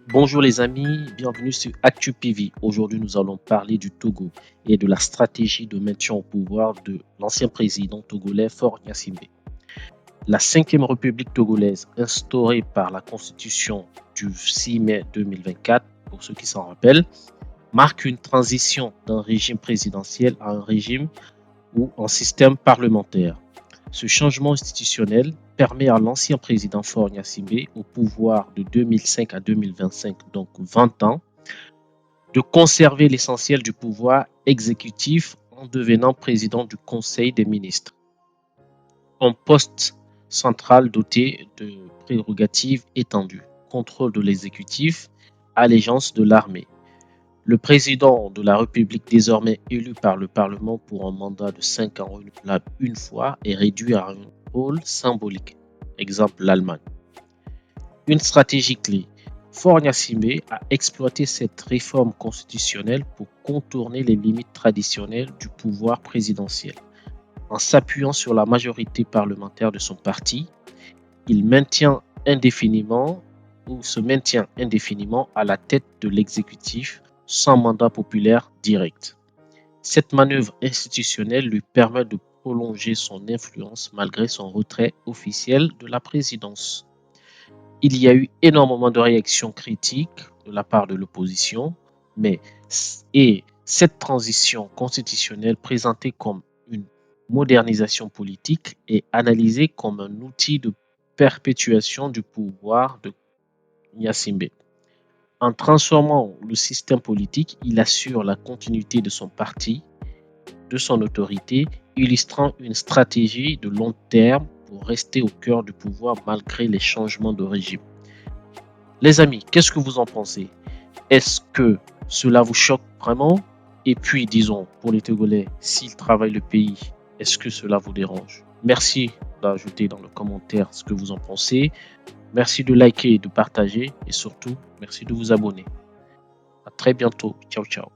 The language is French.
Bonjour les amis, bienvenue sur ActuPV. Aujourd'hui, nous allons parler du Togo et de la stratégie de maintien au pouvoir de l'ancien président togolais Faure Gnassingbé. La 5e République togolaise, instaurée par la Constitution du 6 mai 2024, pour ceux qui s'en rappellent, marque une transition d'un régime présidentiel à un régime ou un système parlementaire. Ce changement institutionnel permet à l'ancien président Faure Gnassingbé, au pouvoir de 2005 à 2025, donc 20 ans, de conserver l'essentiel du pouvoir exécutif en devenant président du Conseil des ministres. Un poste central doté de prérogatives étendues, contrôle de l'exécutif, allégeance de l'armée. Le président de la République, désormais élu par le Parlement pour un mandat de 5 ans renouvelable une fois, est réduit à un rôle symbolique. Exemple, l'Allemagne. Une stratégie clé. Faure Gnassingbé a exploité cette réforme constitutionnelle pour contourner les limites traditionnelles du pouvoir présidentiel. En s'appuyant sur la majorité parlementaire de son parti, il se maintient indéfiniment à la tête de l'exécutif sans mandat populaire direct. Cette manœuvre institutionnelle lui permet de prolonger son influence malgré son retrait officiel de la présidence. Il y a eu énormément de réactions critiques de la part de l'opposition, et cette transition constitutionnelle présentée comme une modernisation politique est analysée comme un outil de perpétuation du pouvoir de Gnassingbé. En transformant le système politique, il assure la continuité de son parti, de son autorité, illustrant une stratégie de long terme pour rester au cœur du pouvoir malgré les changements de régime. Les amis, qu'est-ce que vous en pensez? Est-ce que cela vous choque vraiment? Et puis, disons, pour les Togolais, s'ils travaillent le pays, est-ce que cela vous dérange? Merci d'ajouter dans le commentaire ce que vous en pensez. Merci de liker et de partager. Et surtout, merci de vous abonner. À très bientôt. Ciao, ciao.